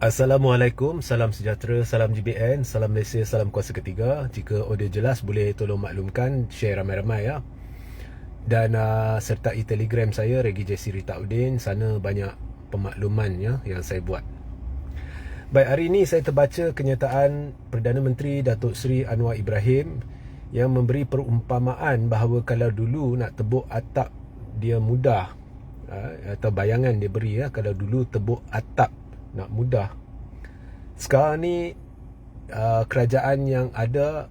Assalamualaikum, salam sejahtera, salam GBN, salam Malaysia, salam kuasa ketiga. Jika audio jelas, boleh tolong maklumkan, share ramai-ramai ya. Dan sertai Telegram saya, Regi J. Ritaudin. Sana banyak pemaklumannya yang saya buat. Baik, hari ini saya terbaca kenyataan Perdana Menteri Datuk Seri Anwar Ibrahim yang memberi perumpamaan bahawa kalau dulu nak tebuk atap dia mudah, atau bayangan dia beri kalau dulu tebuk atap nak mudah, sekarang ni kerajaan yang ada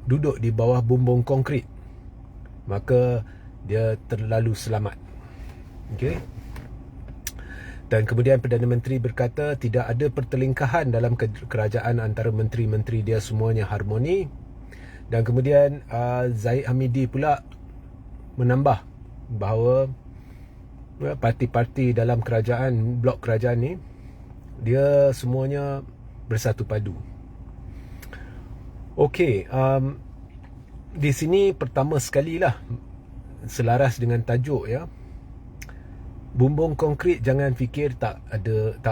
duduk di bawah bumbung konkrit, maka dia terlalu selamat. Okey. Dan kemudian Perdana Menteri berkata tidak ada pertelingkahan dalam kerajaan antara menteri-menteri dia, semuanya harmoni. Dan kemudian Zahid Hamidi pula menambah bahawa parti-parti dalam kerajaan, blok kerajaan ni, dia semuanya bersatu padu. Okey, di sini pertama sekali lah, selaras dengan tajuk ya, bumbung konkrit jangan fikir tak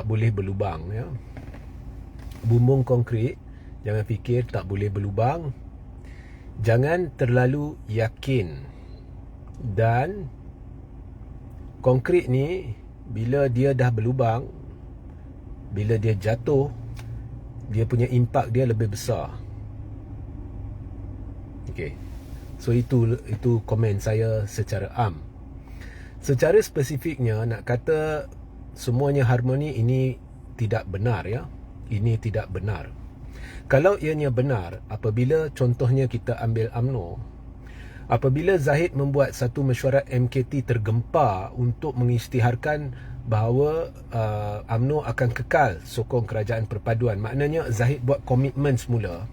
boleh berlubang ya. Bumbung konkrit jangan fikir tak boleh berlubang. Jangan terlalu yakin. Dan konkrit ni bila dia dah berlubang, bila dia jatuh, dia punya impak dia lebih besar. Okey. So itu komen saya secara am. Secara spesifiknya nak kata semuanya harmoni, ini tidak benar ya. Ini tidak benar. Kalau ianya benar, apabila contohnya kita ambil UMNO, apabila Zahid membuat satu mesyuarat MKT tergempar untuk mengisytiharkan bahawa UMNO akan kekal sokong kerajaan perpaduan, maknanya Zahid buat komitmen semula,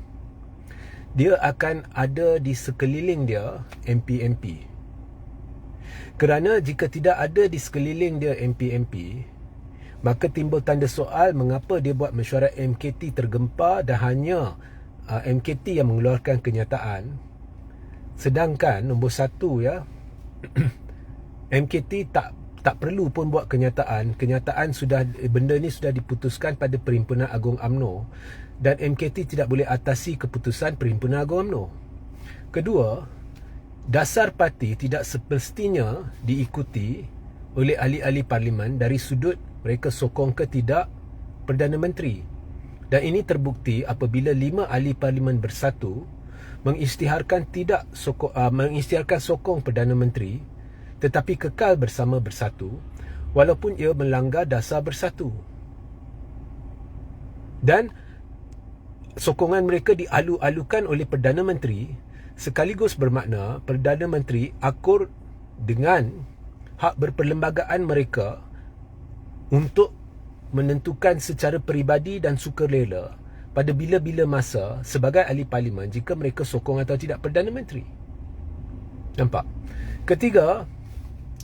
dia akan ada di sekeliling dia MP-MP. Kerana jika tidak ada di sekeliling dia MP-MP, maka timbul tanda soal mengapa dia buat mesyuarat MKT tergempar dan hanya MKT yang mengeluarkan kenyataan. Sedangkan nombor satu ya, MKT tak perlu pun buat kenyataan. Kenyataan sudah, benda ni sudah diputuskan pada Perhimpunan Agung UMNO, dan MKT tidak boleh atasi keputusan Perhimpunan Agung UMNO. Kedua, dasar parti tidak semestinya diikuti oleh ahli-ahli parlimen dari sudut mereka sokong ke tidak Perdana Menteri. Dan ini terbukti apabila 5 ahli parlimen bersatu mengisytiharkan sokong Perdana Menteri, tetapi kekal bersama bersatu walaupun ia melanggar dasar bersatu. Dan sokongan mereka dialu-alukan oleh Perdana Menteri, sekaligus bermakna Perdana Menteri akur dengan hak berperlembagaan mereka untuk menentukan secara peribadi dan sukarela pada bila-bila masa sebagai ahli parlimen jika mereka sokong atau tidak Perdana Menteri. Nampak? Ketiga,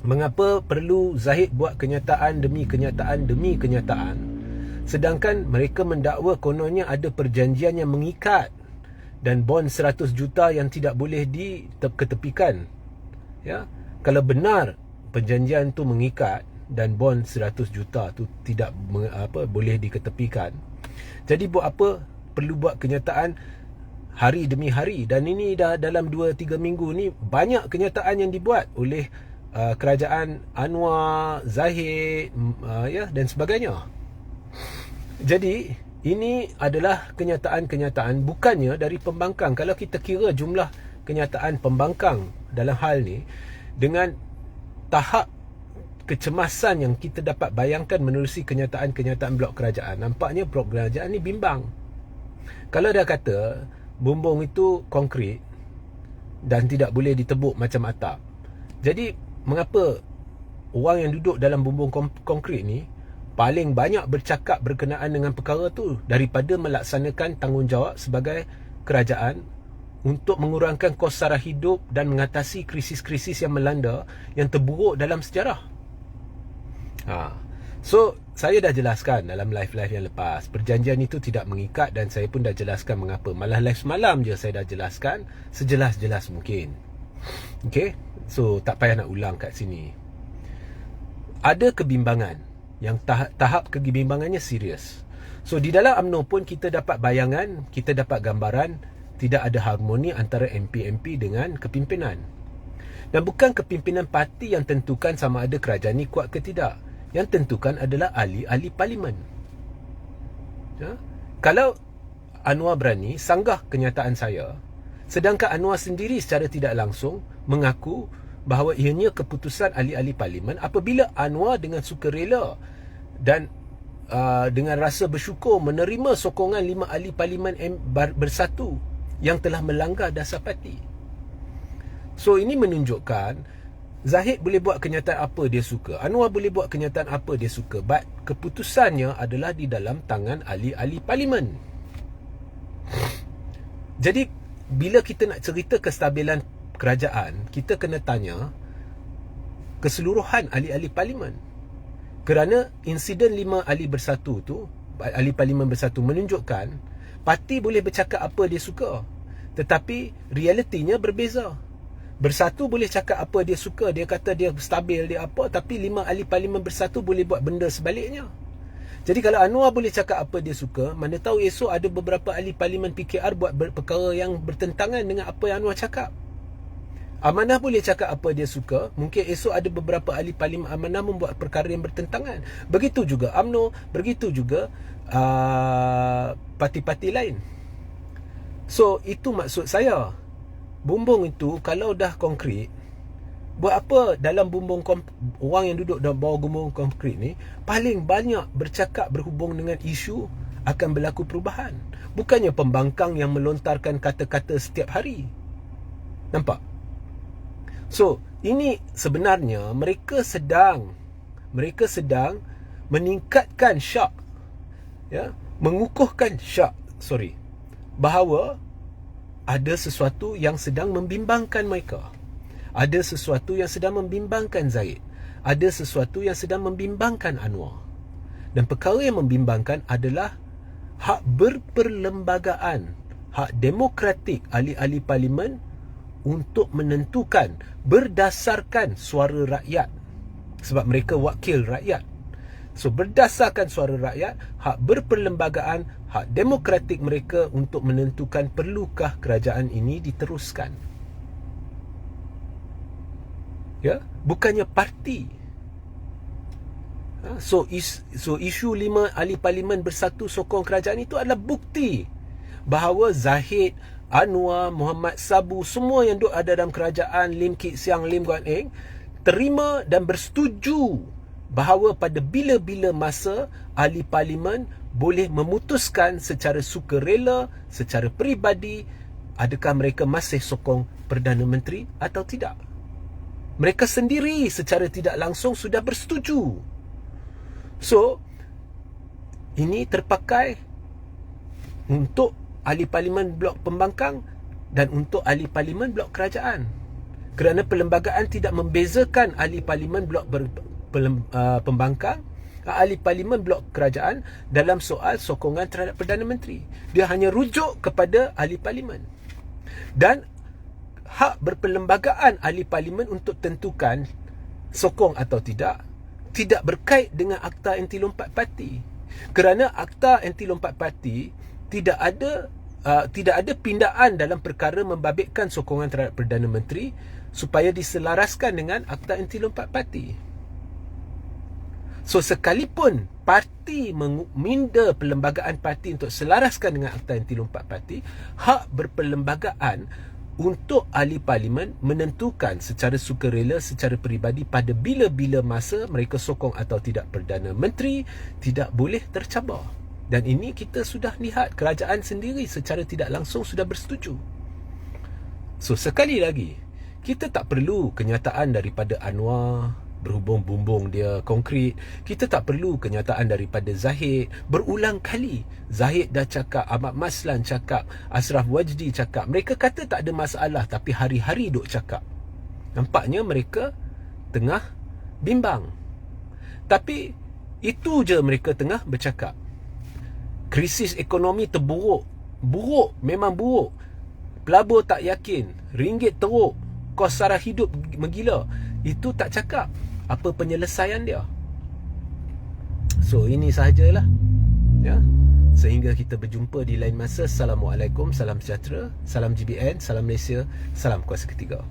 mengapa perlu Zahid buat kenyataan demi kenyataan demi kenyataan, sedangkan mereka mendakwa kononnya ada perjanjian yang mengikat dan bond 100 juta yang tidak boleh diketepikan. Ya, kalau benar perjanjian tu mengikat dan bond 100 juta tu tidak boleh diketepikan, jadi buat apa perlu buat kenyataan hari demi hari? Dan ini dah dalam 2-3 minggu ni banyak kenyataan yang dibuat oleh kerajaan Anwar, Zahid ya, dan sebagainya. Jadi ini adalah kenyataan-kenyataan bukannya dari pembangkang. Kalau kita kira jumlah kenyataan pembangkang dalam hal ni dengan tahap kecemasan yang kita dapat bayangkan menerusi kenyataan-kenyataan blok kerajaan, nampaknya blok kerajaan ni bimbang. Kalau dah kata bumbung itu konkrit dan tidak boleh ditebuk macam atap, jadi mengapa orang yang duduk dalam bumbung konkrit ni paling banyak bercakap berkenaan dengan perkara tu daripada melaksanakan tanggungjawab sebagai kerajaan untuk mengurangkan kos sara hidup dan mengatasi krisis-krisis yang melanda yang terburuk dalam sejarah? So saya dah jelaskan dalam live-live yang lepas, perjanjian itu tidak mengikat, dan saya pun dah jelaskan mengapa. Malah live semalam je saya dah jelaskan sejelas-jelas mungkin. Okay, so tak payah nak ulang kat sini. Ada kebimbangan yang tahap kebimbangannya serius. So di dalam UMNO pun kita dapat bayangan, kita dapat gambaran tidak ada harmoni antara MP-MP dengan kepimpinan. Dan bukan kepimpinan parti yang tentukan sama ada kerajaan ni kuat ke tidak. Yang tentukan adalah ahli-ahli parlimen. Ya? Kalau Anwar berani sanggah kenyataan saya, sedangkan Anwar sendiri secara tidak langsung mengaku bahawa ianya keputusan ahli-ahli parlimen, apabila Anwar dengan sukarela dan dengan rasa bersyukur menerima sokongan 5 ahli parlimen bersatu yang telah melanggar dasar parti. So ini menunjukkan Zahid boleh buat kenyataan apa dia suka, Anwar boleh buat kenyataan apa dia suka, but keputusannya adalah di dalam tangan ahli-ahli parlimen. Jadi bila kita nak cerita kestabilan kerajaan, kita kena tanya keseluruhan ahli-ahli parlimen. Kerana insiden 5 ahli bersatu tu, ahli parlimen bersatu, menunjukkan parti boleh bercakap apa dia suka, tetapi realitinya berbeza. Bersatu boleh cakap apa dia suka, dia kata dia stabil, dia apa, tapi 5 ahli parlimen bersatu boleh buat benda sebaliknya. Jadi kalau Anwar boleh cakap apa dia suka, mana tahu esok ada beberapa ahli parlimen PKR buat perkara yang bertentangan dengan apa yang Anwar cakap. Amanah boleh cakap apa dia suka, mungkin esok ada beberapa ahli parlimen Amanah membuat perkara yang bertentangan. Begitu juga UMNO, begitu juga parti-parti lain. So itu maksud saya. Bumbung itu kalau dah konkret, buat apa dalam bumbung orang yang duduk dalam bawah bumbung konkret ni paling banyak bercakap berhubung dengan isu akan berlaku perubahan, bukannya pembangkang yang melontarkan kata-kata setiap hari. Nampak? So, ini sebenarnya mereka sedang meningkatkan syak, ya, mengukuhkan syak, bahawa ada sesuatu yang sedang membimbangkan mereka. Ada sesuatu yang sedang membimbangkan Zahid. Ada sesuatu yang sedang membimbangkan Anwar. Dan perkara yang membimbangkan adalah hak berperlembagaan, hak demokratik ahli-ahli parlimen untuk menentukan berdasarkan suara rakyat. Sebab mereka wakil rakyat. So berdasarkan suara rakyat, hak berperlembagaan, hak demokratik mereka untuk menentukan perlukah kerajaan ini diteruskan. Ya, bukannya parti. So isu 5 ahli parlimen bersatu sokong kerajaan itu adalah bukti bahawa Zahid, Anwar, Muhammad Sabu, semua yang duduk ada dalam kerajaan, Lim Kit Siang, Lim Guan Eng, terima dan bersetuju bahawa pada bila-bila masa ahli parlimen boleh memutuskan secara sukarela, secara peribadi, adakah mereka masih sokong Perdana Menteri atau tidak. Mereka sendiri secara tidak langsung sudah bersetuju. So, ini terpakai untuk ahli parlimen blok pembangkang dan untuk ahli parlimen blok kerajaan. Kerana perlembagaan tidak membezakan ahli parlimen blok pembangkang, ahli parlimen blok kerajaan dalam soal sokongan terhadap Perdana Menteri. Dia hanya rujuk kepada ahli parlimen. Dan hak berperlembagaan ahli parlimen untuk tentukan sokong atau tidak berkait dengan Akta Anti Lompat Parti. Kerana Akta Anti Lompat Parti tidak ada pindaan dalam perkara membabitkan sokongan terhadap Perdana Menteri supaya diselaraskan dengan Akta Anti Lompat Parti. So sekalipun parti meminda perlembagaan parti untuk selaraskan dengan Akta Anti Lompat Parti, hak berperlembagaan untuk ahli parlimen menentukan secara sukarela, secara peribadi pada bila-bila masa mereka sokong atau tidak Perdana Menteri tidak boleh tercabar. Dan ini kita sudah lihat kerajaan sendiri secara tidak langsung sudah bersetuju. So sekali lagi, kita tak perlu kenyataan daripada Anwar berhubung bumbung dia konkret. Kita tak perlu kenyataan daripada Zahid. Berulang kali Zahid dah cakap, Ahmad Maslan cakap, Ashraf Wajdi cakap. Mereka kata tak ada masalah, tapi hari-hari duk cakap. Nampaknya mereka tengah bimbang. Tapi itu je mereka tengah bercakap. Krisis ekonomi terburuk. Buruk, memang buruk. Pelabur tak yakin, ringgit teruk, kos sara hidup menggila. Itu tak cakap apa penyelesaian dia. So ini sahajalah, ya. Sehingga kita berjumpa di lain masa. Assalamualaikum, salam sejahtera, salam GBN, salam Malaysia, salam kuasa ketiga.